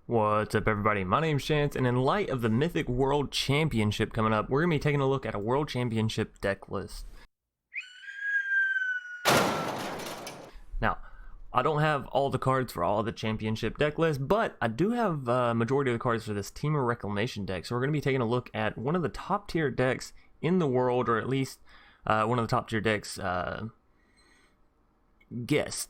What's up, everybody? My name's Chance, and in light of the Mythic World Championship coming up, we're going to be taking a look at a World Championship deck list. Now, I don't have all the cards for all the championship deck lists, but I do have a majority of the cards for this Temple of Reclamation deck, so we're going to be taking a look at one of the top tier decks in the world, or at least one of the top tier decks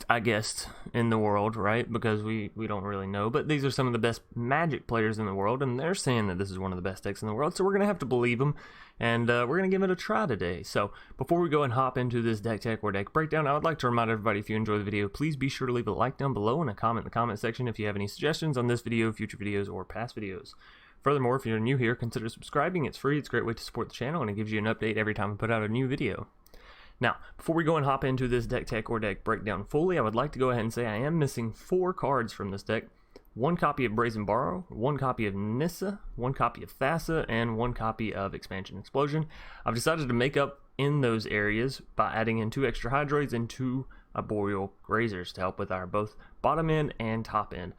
I guess, in the world, right? Because we don't really know, but these are some of the best Magic players in the world, and they're saying that this is one of the best decks in the world, so we're going to have to believe them, and we're going to give it a try today. So before we go and hop into this deck tech or deck breakdown, I would like to remind everybody, if you enjoy the video, please be sure to leave a like down below and a comment in the comment section if you have any suggestions on this video, future videos, or past videos. Furthermore, if you're new here, consider subscribing. It's free, it's a great way to support the channel, and it gives you an update every time I put out a new video. Now, before we go and hop into this deck tech or deck breakdown fully, I would like to go ahead and say I am missing 4 cards from this deck. 1 copy of Brazen Borrower, 1 copy of Nissa, 1 copy of Thassa, and 1 copy of Expansion Explosion. I've decided to make up in those areas by adding in 2 extra Hydroids and 2 Arboreal Grazers to help with our both bottom end and top end.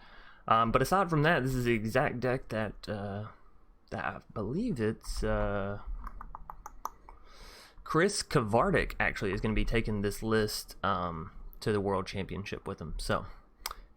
But aside from that, this is the exact deck that I believe it's... Chris Kavardik actually is going to be taking this list to the World Championship with him. So,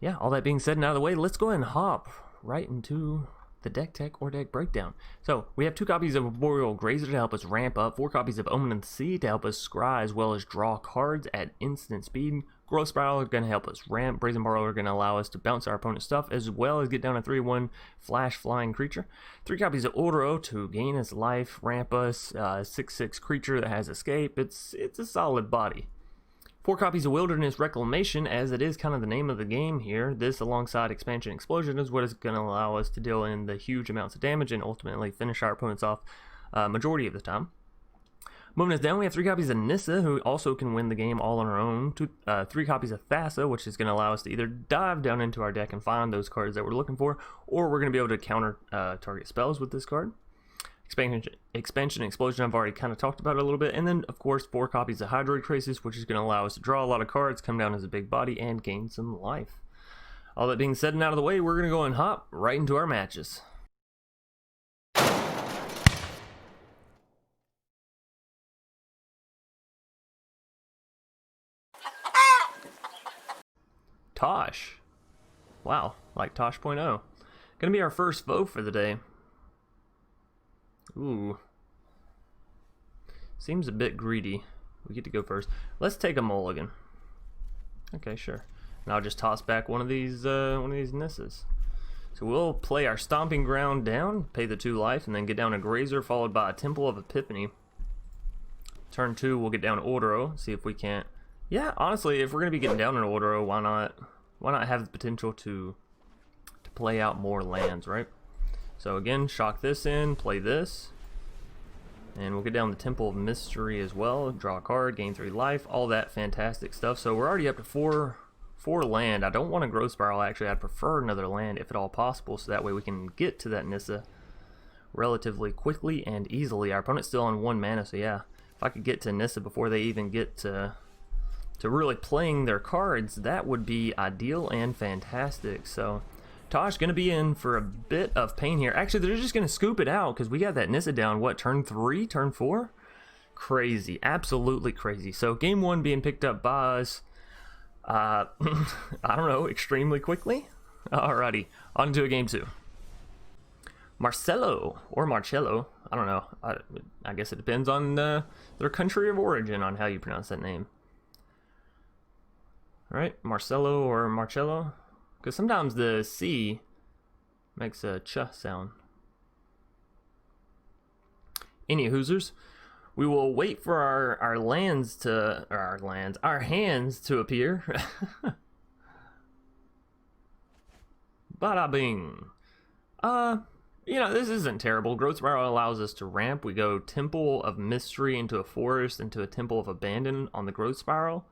yeah, all that being said and out of the way, let's go ahead and hop right into the deck tech or deck breakdown. So, we have 2 copies of Arboreal Grazer to help us ramp up, 4 copies of Omen and Sea to help us scry as well as draw cards at instant speed. Growth Spiral are going to help us ramp. Brazen Borrower are going to allow us to bounce our opponent's stuff as well as get down a 3/1 flash flying creature. 3 copies of Odoro to gain us life, ramp us, 6/6 creature that has escape. It's a solid body. 4 copies of Wilderness Reclamation, as it is kind of the name of the game here. This alongside Expansion Explosion is what is going to allow us to deal in the huge amounts of damage and ultimately finish our opponents off majority of the time. Moving us down, we have 3 copies of Nissa, who also can win the game all on her own. 3 copies of Thassa, which is going to allow us to either dive down into our deck and find those cards that we're looking for, or we're going to be able to counter target spells with this card. Expansion Explosion, I've already kind of talked about it a little bit. And then, of course, 4 copies of Hydroid Krasis, which is going to allow us to draw a lot of cards, come down as a big body, and gain some life. All that being said and out of the way, we're going to go and hop right into our matches. Tosh. Wow, like Tosh.0. Gonna be our first foe for the day. Ooh. Seems a bit greedy. We get to go first. Let's take a mulligan. Okay, sure. And I'll just toss back one of these Nissas. So we'll play our Stomping Ground down, pay the 2 life, and then get down a Grazer, followed by a Temple of Epiphany. Turn 2, we'll get down Odoro, see if we can't... Yeah, honestly, if we're going to be getting down in Odoro, why not have the potential to play out more lands, right? So again, shock this in, play this, and we'll get down the Temple of Mystery as well, draw a card, gain 3 life, all that fantastic stuff. So we're already up to 4 land. I don't want a Growth Spiral, actually. I'd prefer another land if at all possible, so that way we can get to that Nissa relatively quickly and easily. Our opponent's still on 1 mana, so yeah, if I could get to Nissa before they even get to really playing their cards, that would be ideal and fantastic. So Tosh gonna be in for a bit of pain here. Actually, they're just gonna scoop it out because we got that Nissa down, what, turn 3, turn 4? Crazy, absolutely crazy. So game 1 being picked up by us, I don't know, extremely quickly. Alrighty, on to a game 2. Marcelo, or Marcello, I don't know. I guess it depends on their country of origin on how you pronounce that name. Alright, Marcelo or Marcello, because sometimes the C makes a ch sound. Any hoosers, we will wait for our hands to appear. Bada bing. You know, this isn't terrible. Growth Spiral allows us to ramp. We go Temple of Mystery into a forest, into a Temple of Abandon on the Growth Spiral.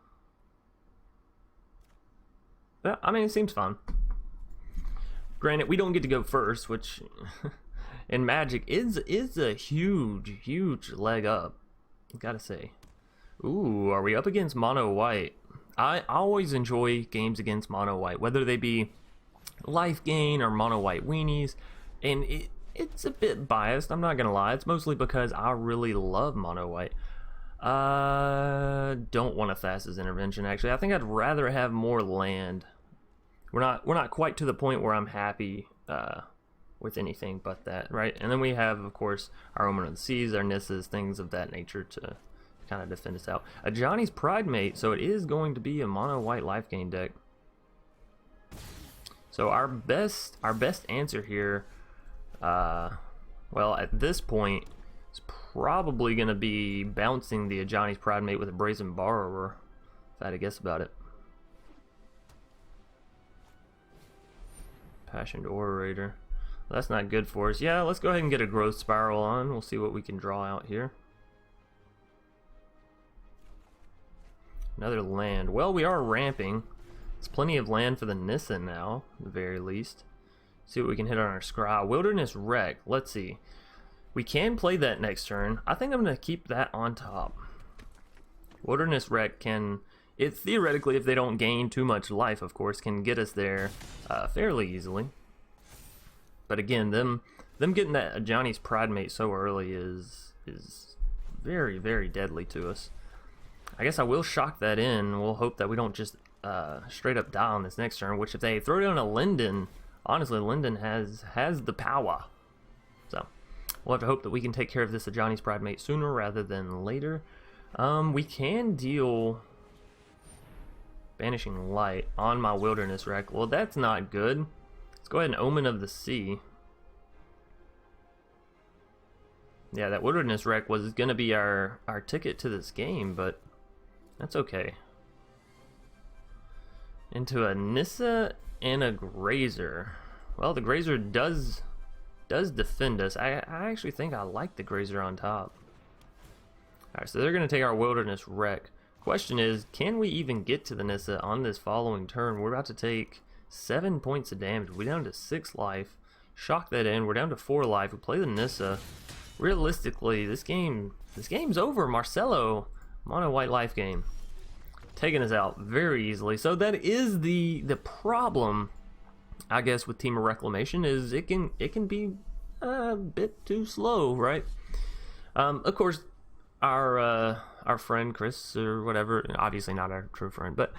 Yeah, I mean, it seems fun. Granted, we don't get to go first, which in Magic is a huge leg up, gotta say. Ooh, are we up against mono white? I always enjoy games against mono white, whether they be life gain or mono white weenies, and it's a bit biased, I'm not gonna lie. It's mostly because I really love mono white. Don't want a Thassa's Intervention, actually. I think I'd rather have more land. We're not quite to the point where I'm happy with anything but that, right? And then we have, of course, our Omen of the Seas, our Nissas, things of that nature to kind of defend us out. A Johnny's Pride Mate, so it is going to be a mono white life gain deck. So our best answer here, well, at this point, is probably going to be bouncing the Johnny's Pride Mate with a Brazen Borrower, if I had to guess about it. Passionate Orator. Well, that's not good for us. Yeah, let's go ahead and get a Growth Spiral on. We'll see what we can draw out here. Another land. Well, we are ramping. It's plenty of land for the Nissa now, at the very least. See what we can hit on our scry. Wilderness Wreck. Let's see. We can play that next turn. I think I'm going to keep that on top. Wilderness Wreck can, it theoretically, if they don't gain too much life, of course, can get us there fairly easily. But again, them getting that Johnny's Pride Mate so early is very, very deadly to us. I guess I will shock that in. We'll hope that we don't just straight up die on this next turn, which if they throw down a Linden, honestly, Linden has the power. So we'll have to hope that we can take care of this Johnny's Pride Mate sooner rather than later. We can deal Banishing Light on my Wilderness Wreck. Well, that's not good. Let's go ahead and Omen of the Sea. Yeah, that Wilderness Wreck was going to be our ticket to this game, but that's okay. Into a Nissa and a Grazer. Well, the Grazer does defend us. I actually think I like the Grazer on top. Alright, so they're going to take our Wilderness Wreck. Question is, can we even get to the Nissa on this following turn? We're about to take 7 points of damage. We're down to 6 life. Shock that in. We're down to 4 life. We play the Nissa. Realistically, this game's over. Marcelo, mono white life game, taking us out very easily. So that is the problem, I guess, with Team of Reclamation, is it can be a bit too slow, right? Of course, our friend Chris or whatever, obviously not our true friend, but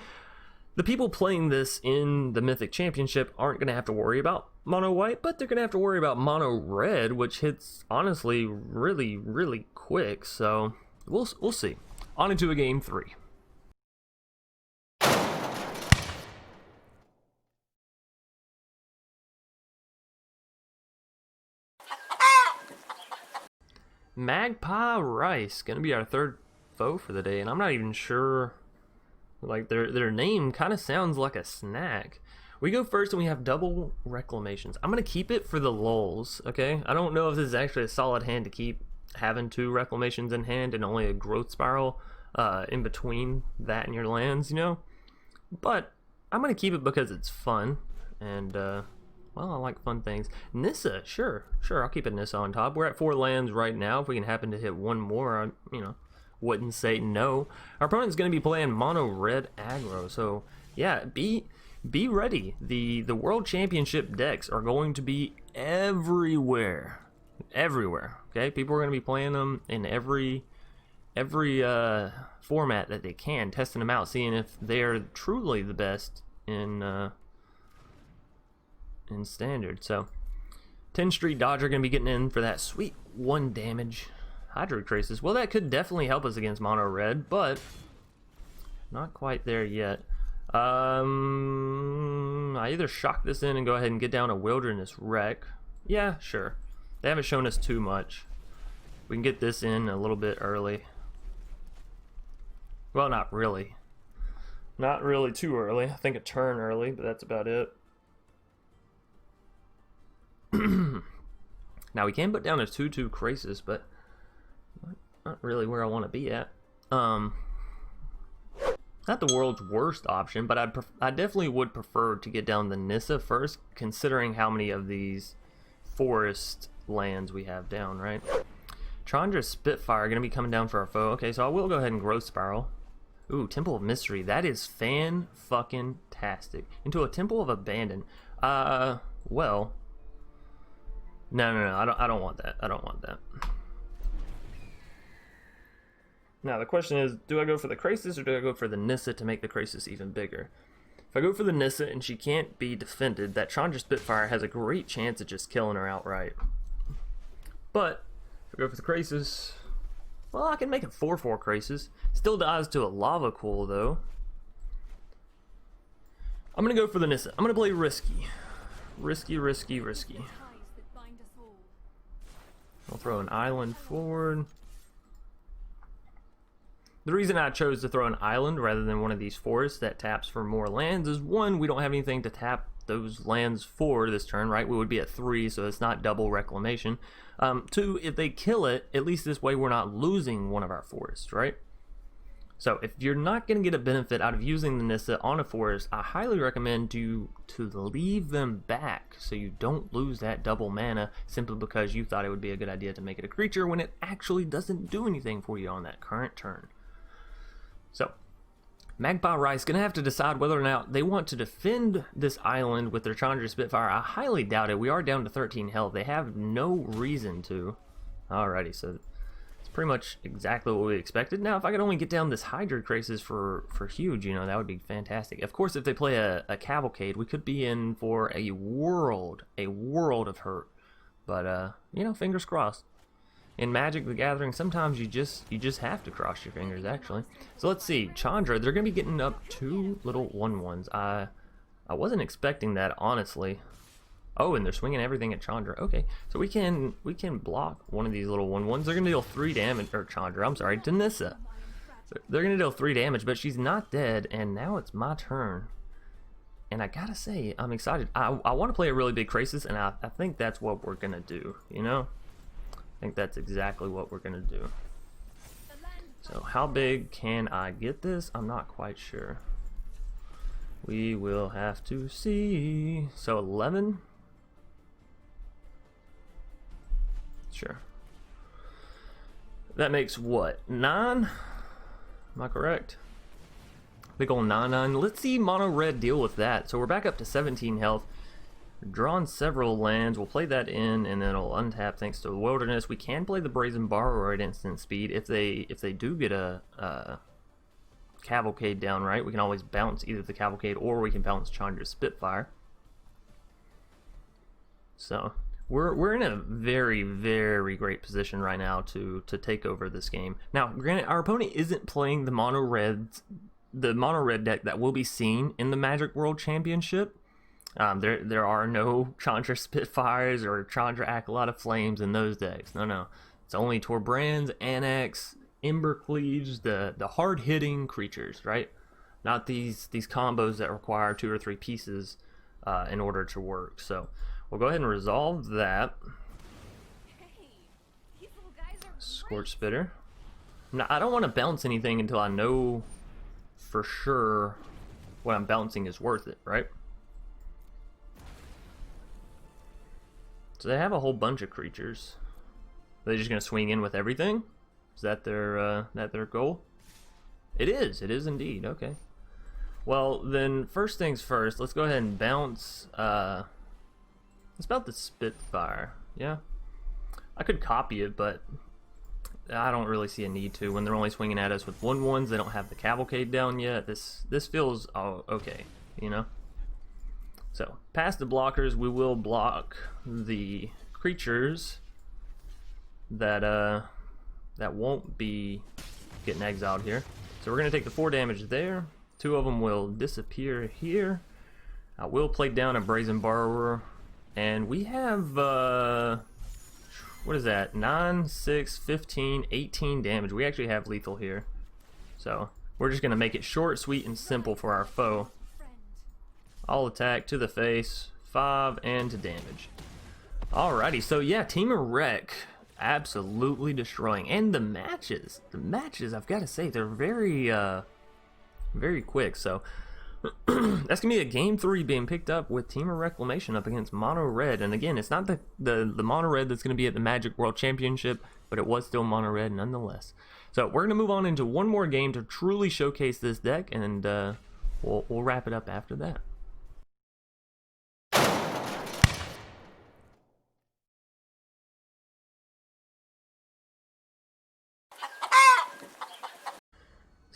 the people playing this in the Mythic Championship aren't going to have to worry about mono white, but they're going to have to worry about mono red, which hits, honestly, really, really quick. So we'll see. On into a game 3. Magpie Rice, going to be our third foe for the day, and I'm not even sure. Like, their name kind of sounds like a snack. We go first and we have double reclamations. I'm going to keep it for the lulz, okay? I don't know if this is actually a solid hand to keep having 2 reclamations in hand and only a growth spiral in between that and your lands, you know? But I'm going to keep it because it's fun, and, well, I like fun things. Nissa, sure, I'll keep a Nissa on top. We're at 4 lands right now. If we can happen to hit 1 more, you know, wouldn't say no. Our opponent's going to be playing mono red aggro, so yeah, be ready. The World Championship decks are going to be everywhere. Okay, people are going to be playing them in every format that they can, testing them out, seeing if they're truly the best in standard. So 10th Street Dodger going to be getting in for that sweet 1 damage. Hydroid Krasis. Well, that could definitely help us against mono red, but not quite there yet. I either shock this in and go ahead and get down a Wilderness Wreck. Yeah, sure. They haven't shown us too much. We can get this in a little bit early. Well, not really. Not really too early. I think a turn early, but that's about it. Now, we can put down a 2/2 Krasis, but not really where I want to be at. Not the world's worst option, but I definitely would prefer to get down the Nissa first, considering how many of these forest lands we have down, right? Chandra Spitfire going to be coming down for our foe. Okay, so I will go ahead and Growth Spiral. Ooh, Temple of Mystery. That is fan-fucking-tastic. Into a Temple of Abandon. Well, no, I don't want that. I don't want that. Now the question is, do I go for the Krasis or do I go for the Nissa to make the Krasis even bigger? If I go for the Nissa and she can't be defended, that Chandra Spitfire has a great chance of just killing her outright. But if I go for the Krasis, well, I can make a 4/4 Krasis. Still dies to a Lava Cool though. I'm gonna go for the Nissa. I'm gonna play risky. Risky. I'll throw an island forward. The reason I chose to throw an island rather than one of these forests that taps for more lands is, one, we don't have anything to tap those lands for this turn, right? We would be at 3, so it's not double reclamation. 2, if they kill it, at least this way we're not losing one of our forests, right? So if you're not going to get a benefit out of using the Nissa on a forest, I highly recommend you to leave them back so you don't lose that double mana simply because you thought it would be a good idea to make it a creature when it actually doesn't do anything for you on that current turn. So, Magpie Rice going to have to decide whether or not they want to defend this island with their Chandra Spitfire. I highly doubt it. We are down to 13 health. They have no reason to. Alrighty, so it's pretty much exactly what we expected. Now, if I could only get down this Hydroid Krasis for huge, you know, that would be fantastic. Of course, if they play a Cavalcade, we could be in for a world of hurt. But, you know, fingers crossed. In Magic the Gathering, sometimes you just have to cross your fingers, actually. So let's see, Chandra, they're going to be getting up 2 little 1/1s. I wasn't expecting that, honestly. Oh, and they're swinging everything at Chandra. Okay, so we can block one of these little 1/1s. They're going to deal 3 damage, or Chandra, I'm sorry, to Nissa. So they're going to deal 3 damage, but she's not dead, and now it's my turn. And I gotta say, I'm excited. I want to play a really big Krasis, and I think that's what we're going to do, you know? I think that's exactly what we're gonna do. So how big can I get this? I'm not quite sure. We will have to see. So 11? Sure. That makes what? 9? Am I correct? Big ol' 9/9. Let's see Mono Red deal with that. So we're back up to 17 health. Drawn several lands. We'll play that in, and then it'll untap thanks to the Wilderness. We can play the Brazen Borrower at instant speed if they do get a Cavalcade down, right? We can always bounce either the Cavalcade or we can bounce Chandra's Spitfire. So we're in a very, very great position right now to take over this game. Now, granted, our opponent isn't playing the mono red deck that will be seen in the Magic World Championship. There are no Chandra Spitfires or Chandra Acolyte of Flames in those decks. No. It's only Torbrands, Annex, Embercleaves, the hard-hitting creatures, right? Not these combos that require 2 or 3 pieces in order to work. So we'll go ahead and resolve that. Scorch Spitter. Now, I don't want to bounce anything until I know for sure what I'm bouncing is worth it, right? So they have a whole bunch of creatures. Are they just gonna swing in with everything? Is that their goal? It is indeed. Okay. Well, then first things first, let's go ahead and bounce. Let's bounce the Spitfire. Yeah. I could copy it, but I don't really see a need to. When they're only swinging at us with 1/1s, they don't have the Cavalcade down yet. This feels okay, you know. So, past the blockers, we will block the creatures that won't be getting exiled here. So we're going to take the 4 damage there. 2 of them will disappear here. I will play down a Brazen Borrower. And we have, what is that? 9, 6, 15, 18 damage. We actually have lethal here. So, we're just going to make it short, sweet, and simple for our foe. All attack to the face, 5, and to damage. Alrighty, so yeah, Team of Wreck absolutely destroying. And the matches, I've got to say, they're very, very quick. So that's gonna be a game 3 being picked up with Team of Reclamation up against Mono Red. And again, it's not the Mono Red that's gonna be at the Magic World Championship, but it was still Mono Red nonetheless. So we're gonna move on into one more game to truly showcase this deck, and we'll wrap it up after that.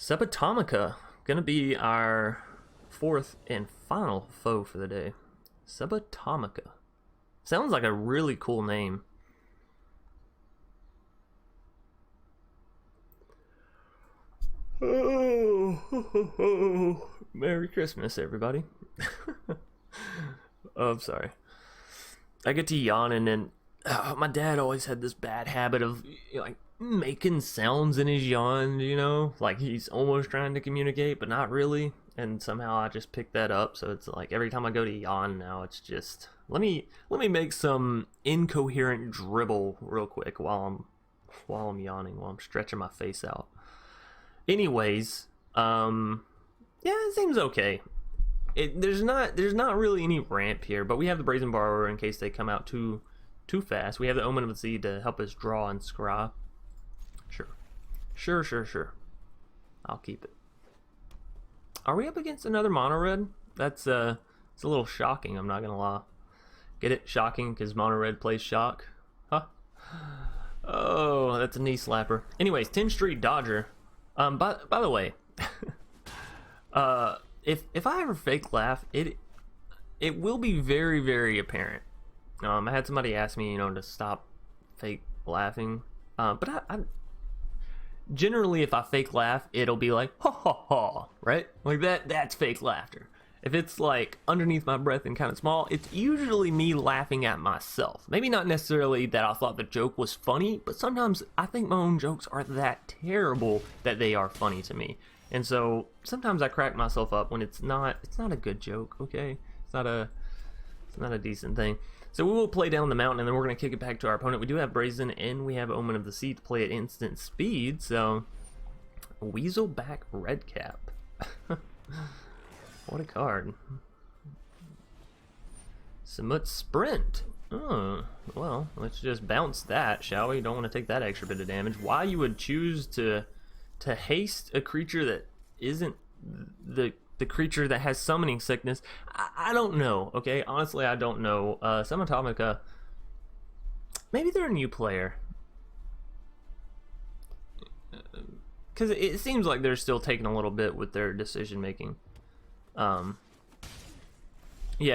Subatomica, gonna be our fourth and final foe for the day. Subatomica. Sounds like a really cool name. Oh, Merry Christmas, everybody. Oh, I'm sorry. I get to yawning, and my dad always had this bad habit of like making sounds in his yawn, you know, like he's almost trying to communicate, but not really. And somehow I just picked that up, so it's like every time I go to yawn now, it's just let me make some incoherent dribble real quick while I'm yawning, while I'm stretching my face out. Anyways, yeah, it seems okay. There's not really any ramp here, but we have the Brazen Borrower in case they come out too fast. We have the Omen of the Sea to help us draw and scry. Sure. I'll keep it. Are we up against another mono red? It's a little shocking, I'm not gonna lie. Get it? Shocking because mono red plays shock. Huh? Oh, that's a knee slapper. Anyways, 10 Street Dodger. By the way, if I ever fake laugh, it will be very, very apparent. I had somebody ask me, to stop fake laughing. But I generally, if I fake laugh, it'll be like ha ha ha, right? Like that's fake laughter. If it's like underneath my breath and kind of small, it's usually me laughing at myself. Maybe not necessarily that I thought the joke was funny, but sometimes I think my own jokes are that terrible that they are funny to me. And so sometimes I crack myself up when it's not a good joke, okay? It's not a decent thing. So we will play down the mountain, and then we're going to kick it back to our opponent. We do have Brazen, and we have Omen of the Sea to play at instant speed, so Weaselback Redcap. What a card. Samut Sprint. Oh, well, let's just bounce that, shall we? Don't want to take that extra bit of damage. Why you would choose to haste a creature that isn't the creature that has summoning sickness, I don't know, okay? Honestly, I don't know. Subatomica, maybe they're a new player. Because it seems like they're still taking a little bit with their decision making. Yeah,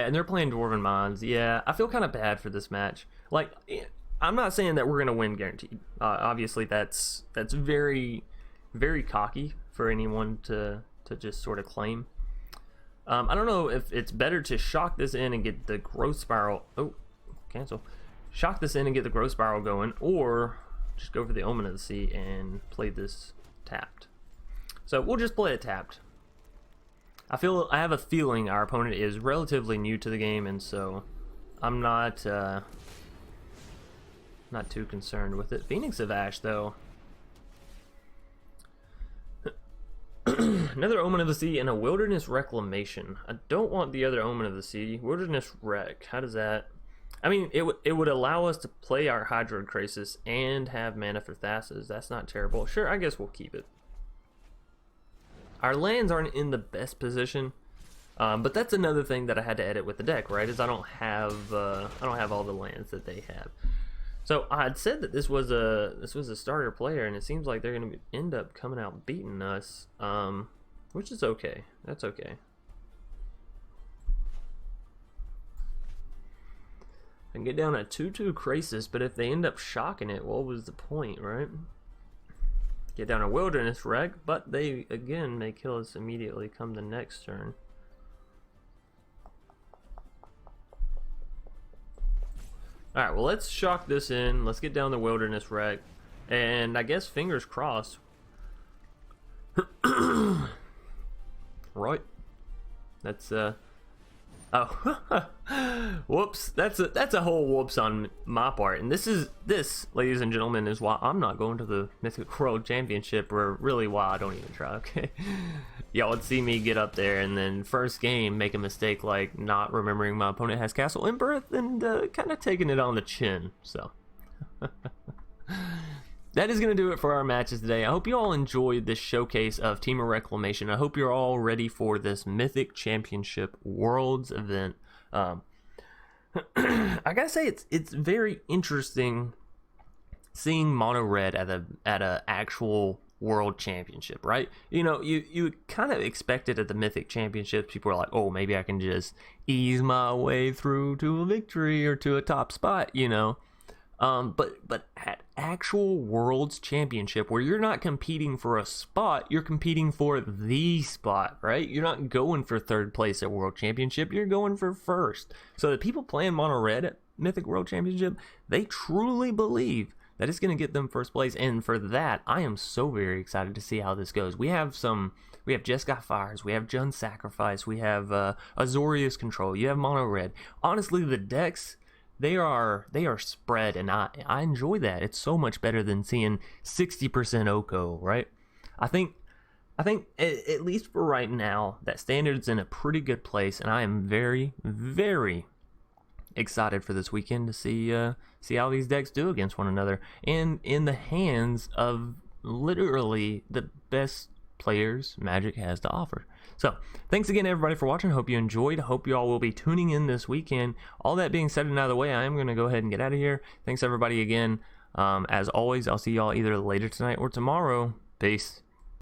and they're playing Dwarven Mines. Yeah, I feel kind of bad for this match. Like, I'm not saying that we're going to win guaranteed. Obviously, that's very, very cocky for anyone to just sort of claim. I don't know if it's better to shock this in and get the growth spiral. Oh, cancel. Shock this in and get the growth spiral going, or just go for the Omen of the Sea and play this tapped. So we'll just play it tapped. I have a feeling our opponent is relatively new to the game, and so I'm not too concerned with it. Phoenix of Ash, though. Another Omen of the Sea and a Wilderness Reclamation. I don't want the other Omen of the Sea. Wilderness Rec. How does that... I mean, it would allow us to play our Hydroid Krasis and have mana for Thassas. That's not terrible. Sure, I guess we'll keep it. Our lands aren't in the best position, but that's another thing that I had to edit with the deck, right? Is I don't have all the lands that they have. So I had said that this was a starter player, and it seems like they're going to end up coming out beating us, which is okay. That's okay. I can get down a 2/2 Krasis, but if they end up shocking it, what was the point, right? Get down a Wilderness Wreck, but they again may kill us immediately come the next turn. Alright, well, let's shock this in. Let's get down the Wilderness Wreck. And I guess fingers crossed. Right. That's oh, whoops! That's a whole whoops on my part, and this, ladies and gentlemen, is why I'm not going to the Mythic World Championship, or really why I don't even try. Okay, y'all would see me get up there and then first game make a mistake like not remembering my opponent has Castle Vantress and kind of taking it on the chin. So that is going to do it for our matches today. I hope you all enjoyed this showcase of Team of Reclamation. I hope you're all ready for this Mythic Championship Worlds event. I gotta say, it's very interesting seeing mono red at a actual World Championship, right? You know, you kind of expect it at the Mythic Championships. People are like, oh, maybe I can just ease my way through to a victory or to a top spot, you know. But at actual Worlds Championship, where you're not competing for a spot, you're competing for the spot, right? You're not going for third place at World Championship, you're going for first. So the people playing mono red at Mythic World Championship, they truly believe that it's going to get them first place, and for that, I am so very excited to see how this goes. We have Jeskai Fires, we have Jund Sacrifice, we have Azorius Control, you have mono red. Honestly, the decks, they are spread, and I enjoy that. It's so much better than seeing 60% Oko, right? I think at least for right now, that Standard's in a pretty good place, and I am very, very excited for this weekend to see how these decks do against one another, and in the hands of literally the best players Magic has to offer. So thanks again everybody for watching. Hope you enjoyed. Hope you all will be tuning in this weekend. All that being said and out of the way, I am going to go ahead and get out of here. Thanks everybody again. As always, I'll see y'all either later tonight or tomorrow. Peace.